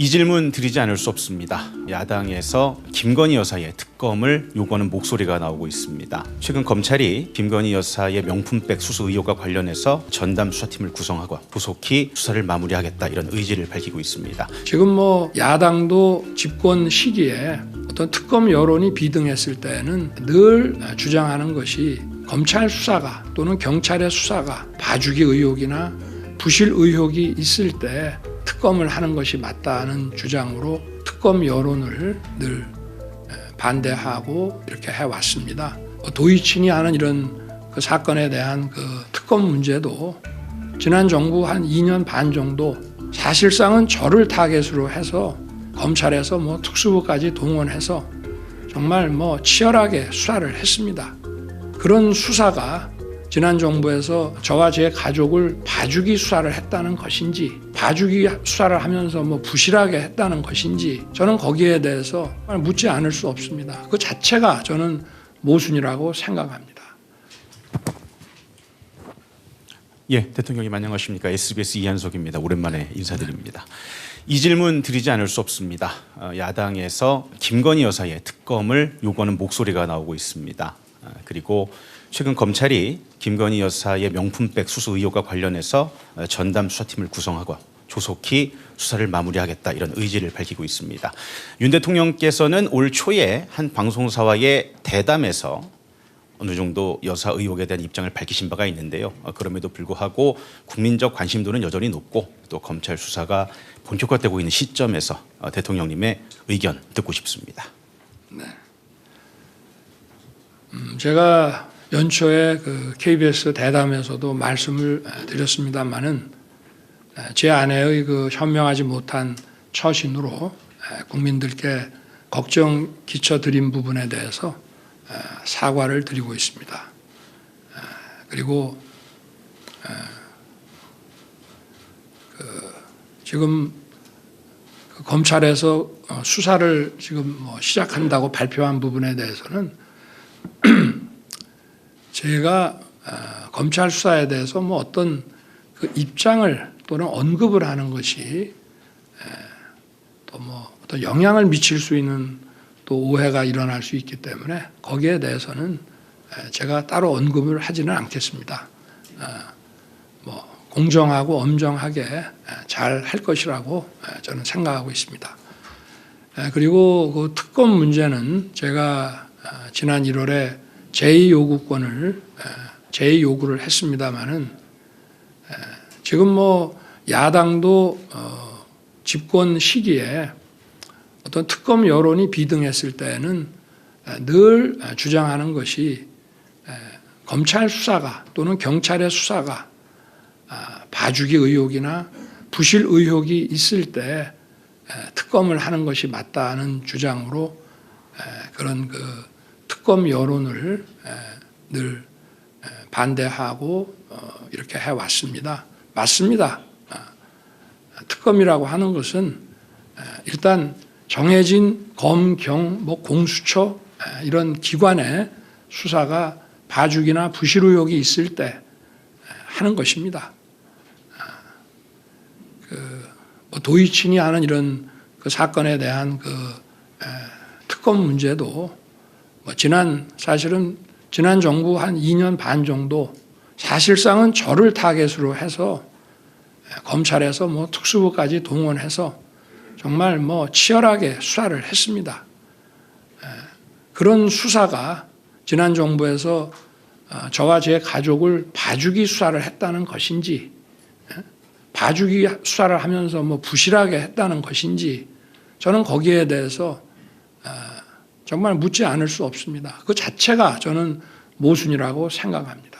이 질문 드리지 않을 수 없습니다. 야당에서 김건희 여사의 특검을 요구하는 목소리가 나오고 있습니다. 최근 검찰이 김건희 여사의 명품백 수수 의혹과 관련해서 전담 수사팀을 구성하고 조속히 수사를 마무리하겠다 이런 의지를 밝히고 있습니다. 지금 야당도 집권 시기에 어떤 특검 여론이 비등했을 때는 늘 주장하는 것이 검찰 수사가 또는 경찰의 수사가 봐주기 의혹이나 부실 의혹이 있을 때 특검을 하는 것이 맞다는 주장으로 특검 여론을 늘 반대하고 이렇게 해왔습니다. 도이친이 하는 이런 그 사건에 대한 그 특검 문제도 지난 정부 한 2년 반 정도 사실상은 저를 타겟으로 해서 검찰에서 특수부까지 동원해서 정말 치열하게 수사를 했습니다. 그런 수사가 지난 정부에서 저와 제 가족을 봐주기 수사를 했다는 것인지 봐주기 수사를 하면서 부실하게 했다는 것인지 저는 거기에 대해서 묻지 않을 수 없습니다. 그 자체가 저는 모순이라고 생각합니다. 예, 대통령님 안녕하십니까? SBS 이한석입니다. 오랜만에 인사드립니다. 이 질문 드리지 않을 수 없습니다. 야당에서 김건희 여사의 특검을 요구하는 목소리가 나오고 있습니다. 그리고 최근 검찰이 김건희 여사의 명품백 수수 의혹과 관련해서 전담 수사팀을 구성하고 조속히 수사를 마무리하겠다 이런 의지를 밝히고 있습니다. 윤 대통령께서는 올 초에 한 방송사와의 대담에서 어느 정도 여사 의혹에 대한 입장을 밝히신 바가 있는데요. 그럼에도 불구하고 국민적 관심도는 여전히 높고 또 검찰 수사가 본격화되고 있는 시점에서 대통령님의 의견 듣고 싶습니다. 네. 제가 연초에 그 KBS 대담에서도 말씀을 드렸습니다만은 제 아내의 그 현명하지 못한 처신으로 국민들께 걱정 끼쳐드린 부분에 대해서 사과를 드리고 있습니다. 그리고 지금 검찰에서 수사를 지금 시작한다고 발표한 부분에 대해서는 제가 검찰 수사에 대해서 어떤 그 입장을 또는 언급을 하는 것이 또 어떤 영향을 미칠 수 있는 또 오해가 일어날 수 있기 때문에 거기에 대해서는 제가 따로 언급을 하지는 않겠습니다. 공정하고 엄정하게 잘 할 것이라고 저는 생각하고 있습니다. 그리고 그 특검 문제는 제가 지난 1월에 제2요구를 했습니다마는 지금 야당도 집권 시기에 어떤 특검 여론이 비등했을 때는 늘 주장하는 것이 검찰 수사가 또는 경찰의 수사가 봐주기 의혹이나 부실 의혹이 있을 때 특검을 하는 것이 맞다는 주장으로 그런 그 특검 여론을 늘 반대하고 이렇게 해왔습니다. 맞습니다. 특검이라고 하는 것은 일단 정해진 검, 경, 공수처 이런 기관의 수사가 봐주기나 부실 의혹이 있을 때 하는 것입니다. 도이친이 하는 이런 그 사건에 대한 그 특검 문제도 사실은 지난 정부 한 2년 반 정도 사실상은 저를 타겟으로 해서 검찰에서 특수부까지 동원해서 정말 치열하게 수사를 했습니다. 그런 수사가 지난 정부에서 저와 제 가족을 봐주기 수사를 했다는 것인지 봐주기 수사를 하면서 부실하게 했다는 것인지 저는 거기에 대해서 정말 묻지 않을 수 없습니다. 그 자체가 저는 모순이라고 생각합니다.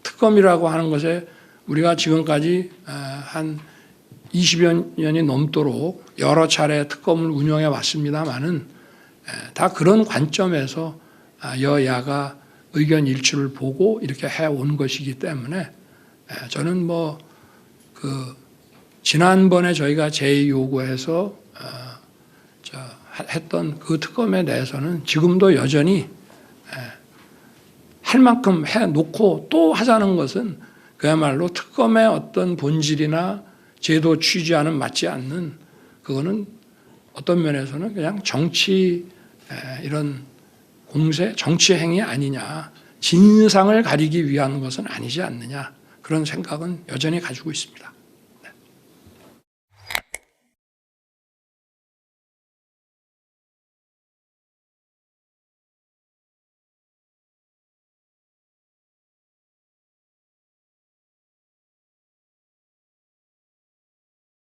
특검이라고 하는 것에 우리가 지금까지 한 20여 년이 넘도록 여러 차례 특검을 운영해 왔습니다마는 다 그런 관점에서 여야가 의견 일치를 보고 이렇게 해온 것이기 때문에 저는 지난번에 저희가 제2요구해서 했던 그 특검에 대해서는 지금도 여전히 할 만큼 해놓고 또 하자는 것은 그야말로 특검의 어떤 본질이나 제도 취지와는 맞지 않는 그거는 어떤 면에서는 그냥 정치 이런 공세, 정치 행위 아니냐, 진상을 가리기 위한 것은 아니지 않느냐, 그런 생각은 여전히 가지고 있습니다.